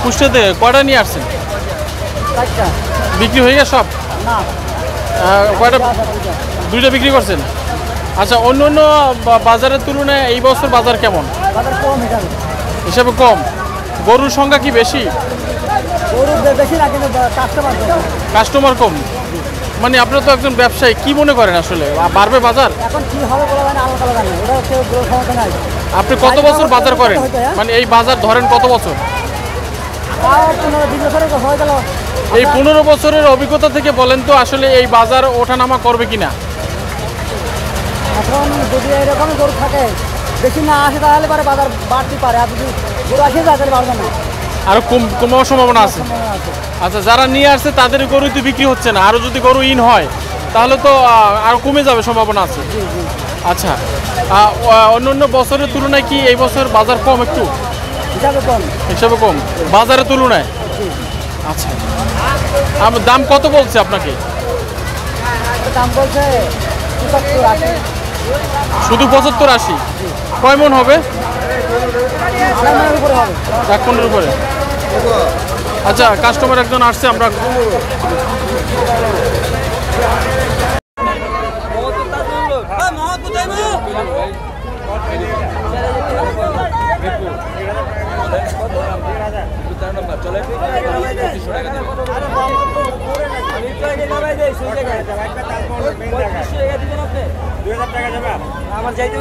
কুষ্টিয়া থেকে কয়টা নিয়ে আসছেন? বিক্রি হয়ে গেছে সব? কয়টা? দুইটা বিক্রি করছেন। আচ্ছা, অন্য অন্য বাজারের তুলনায় এই বছর বাজার কেমন? হিসাবে কম। গরুর সংখ্যা কি বেশি? কাস্টমার কম। মানে আপনারা তো একজন ব্যবসায়ী, কি মনে করেন আসলে বাড়বে বাজার? আপনি কত বছর বাজার করেন? মানে এই বাজার ধরেন কত বছর? এই 15 বছরের অভিজ্ঞতা থেকে বলেন তো আসলে এই বাজার ওঠানামা করবে কিনা? এখন যদি এরকম গরু থাকে বেশি না আসে তাহলে পরে বাজার বাড়তে পারে, আর যদি গরু আসে তাহলে বাড়বে না, আরো কমার সম্ভাবনা আছে। আচ্ছা, যারা নিয়ে আসছে তাদের গরু তো বিক্রি হচ্ছে না, আরো যদি গরু ইন হয় তাহলে তো আরো কমে যাবে, সম্ভাবনা আছে। আচ্ছা, অন্য অন্য বছরের তুলনায় কি এই বছর বাজার কম? একটু হিসাবে কম বাজারের তুলনায়। আচ্ছা, দাম কত বলছে আপনাকে? দাম বলছে শুধু 75-80। কয় মন হবে? 1 মনের উপরে। আচ্ছা, কাস্টমার একজন আসছে, আমরা আমার যাইতে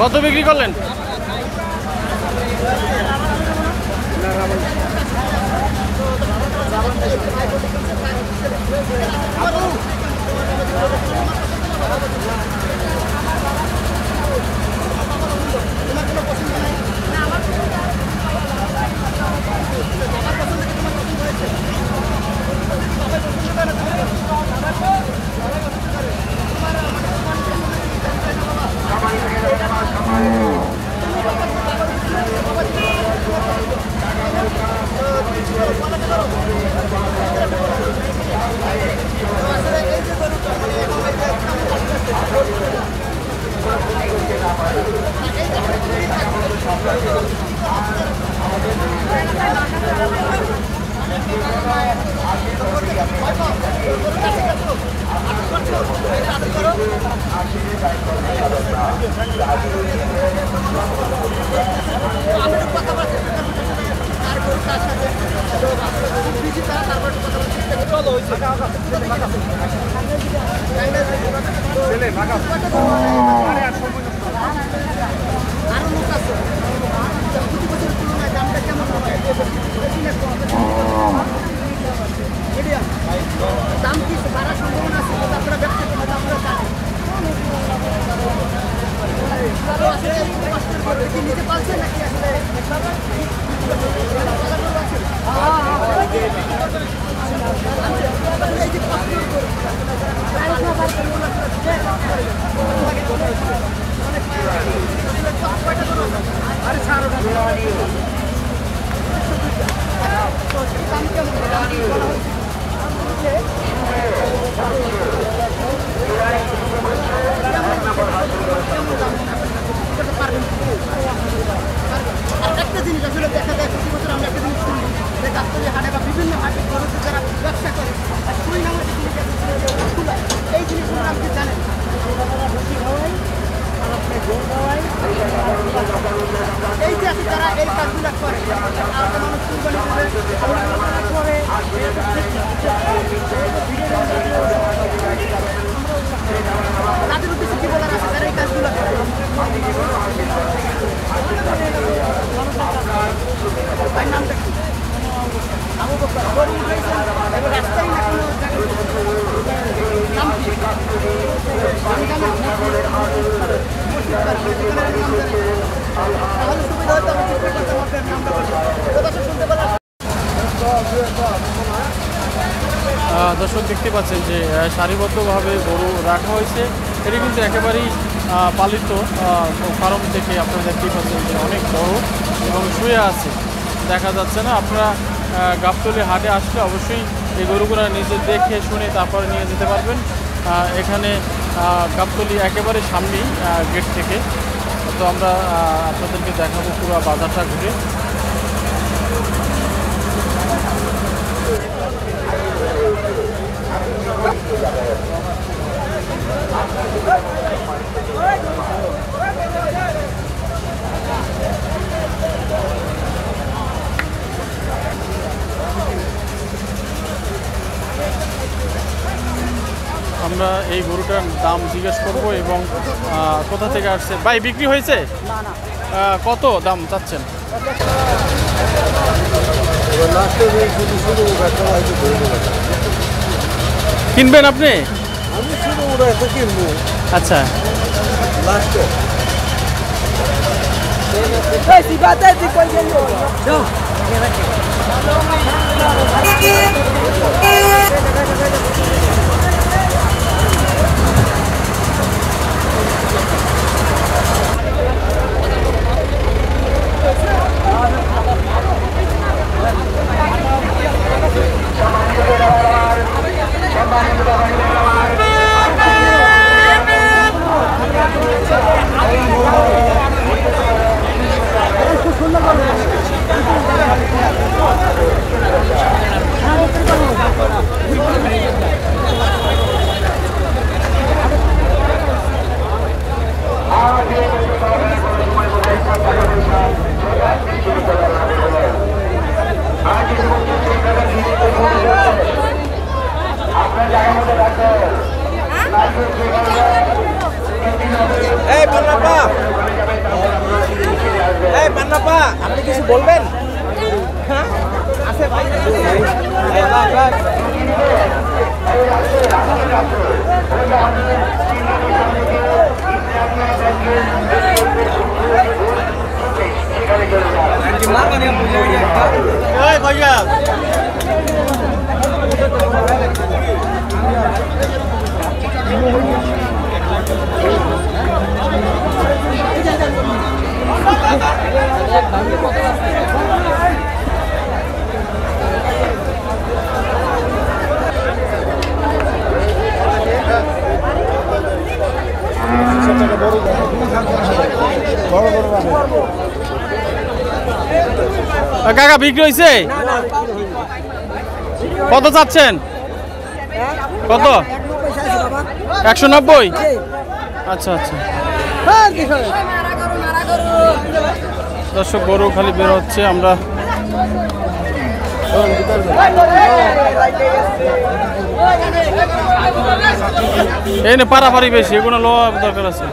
কত বিক্রি করলেন? আরে তাদের উদ্দেশ্যে কি বলার আছে যারা এই কাজগুলো করে? ভাই নামটা কি? আবু বকর। গরু উঠাইছেন, এবার রাস্তায় না কোনো জায়গায় নাম কি? আমি জানি না। মসজিদ পার, মসজিদের নাম জানি। তাহলে সুবিধা হতো আমি চেষ্টা করতাম আপনার নামটা বলতে। কথা শুনতে পেলাম। দর্শক দেখতে পাচ্ছেন যে সারিবদ্ধভাবে গরু রাখা হয়েছে। এটি কিন্তু একেবারেই পালিত ফার্ম থেকে আপনারা দেখতেই পাচ্ছেন যে অনেক বড় এবং শুয়ে আছে, দেখা যাচ্ছে না। আপনারা গাবতলী হাটে আসলে অবশ্যই এই গরুগুলো নিজে দেখে শুনে তারপরে নিয়ে যেতে পারবেন। এখানে গাবতলী একেবারে সামনেই গেট থেকে। তো আমরা আপনাদেরকে দেখাবো পুরো বাজারটা ঘুরে। আমরা এই গরুটার দাম জিজ্ঞেস করবো এবং কোথা থেকে আসছে। ভাই বিক্রি হয়েছে? না না, কত দাম চাচ্ছেন? কিনবেন আপনি? আমি শুধু ওরা এত কিনবো আচ্ছা, লাস্টে এই সিবাতে দি কই গেল? যাও। এই পান্নাপা, এই পান্নাপা, আপনি কিছু বলবেন? হ্যাঁ আছে ভাই। ভাইয়া কাকা বিক্রি হয়েছে? কত চাচ্ছেন? কত? 190? আচ্ছা আচ্ছা। দর্শক গরু খালি বের হচ্ছে। আমরা এই না পারাপারি বেশি, এগুলো লো দরকার আছে।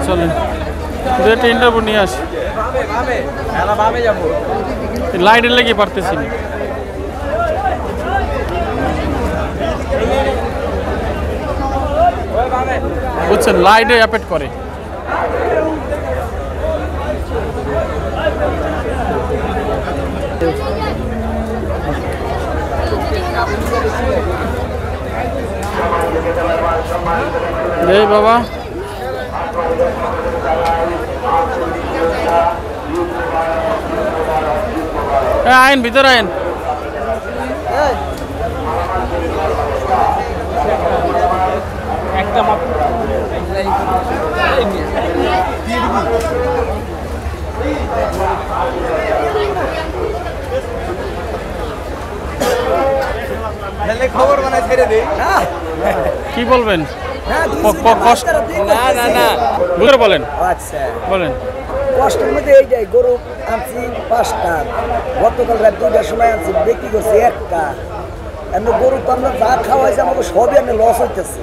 চলেন একটা ইন্টারভিউ নিয়ে আসি। লাইটের লেগে পারতেছি না। বুঝছেন, লাইটে অ্যাপেট করে। এই বাবা আইন ভিতরে আইন। একটা খবর মানে ছেড়ে দিই। কি বলবেন? না না না বুঝে বলেন, আচ্ছা বলেন। কষ্টের মধ্যে এইটাই, গরু আনছি 5টা, গতকাল রাত 2টার সময় আনছি, বিক্রি করছি 1টা। এমনি গরু তো আমরা যা খাওয়াইছে আমাকে সবই এমনি লস হইতেছে,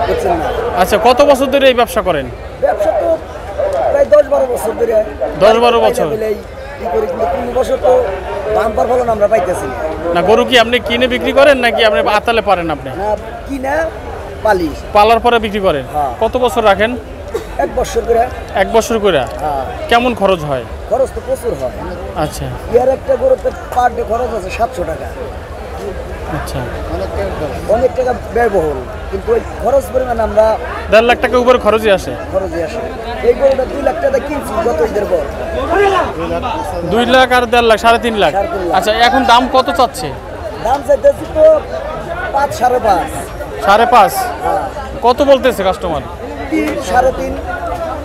বুঝছেন না? আচ্ছা, কত বছর ধরে এই ব্যবসা করেন? ব্যবসা তো প্রায় 10-12 বছর ধরে। 10-12 বছর? কি করি, কিন্তু 3 বছর তো বাম্পার ফলন আমরা পাইতেছি না। না, গরু কি আপনি কিনে বিক্রি করেন নাকি আপনি আতালে পারেন? আপনি না কিনা পালি, পালার পরে বিক্রি করেন? হ্যাঁ। কত বছর রাখেন? 1 বছর করে। 1 বছর করে? হ্যাঁ, কেমন খরচ হয়? খরচ তো প্রচুর হয়। আচ্ছা ইয়ার একটা গরুতে পার ডে খরচ আছে 700 টাকা, আচ্ছা, অনেক টাকা ব্যয়বহুল, কিন্তু ওই খরচ পরিমাণ আমরা 1.5 লাখ টাকা উপরে খরচই আসে। খরচে আসে। এই গরুটা 2 লাখ টাকা কিনছি গত ঈদের পর। 2 লাখ আর 1.5 লাখ, 3.5 লাখ। 3.5 লাখ। আচ্ছা, এখন দাম কত চাচ্ছে? দাম চাইতেছি তো 5, 5.5। 5.5? হ্যাঁ, কত বলতেছে কাস্টমার? 3, 3.5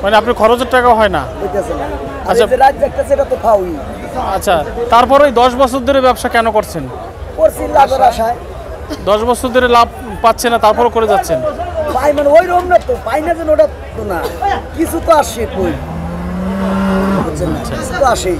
মানে আপনি খরচের টাকা হয় না? হইতেছে না। আর আচ্ছা। এই যে রাত দেখতেছে এটা তো ফাউই আচ্ছা, তারপরে 10 বছর ধরে ব্যবসা কেন করছেন? করছি লাভের আশায়। 10 বছর ধরে লাভ পাচ্ছে না, তারপরে করে যাচ্ছেন? পাই মানে ওই রকম না, তো পাই না যেন ওটা তো না, কিছু তো আসে কই, বুঝছেন না, কিছু তো আসেই।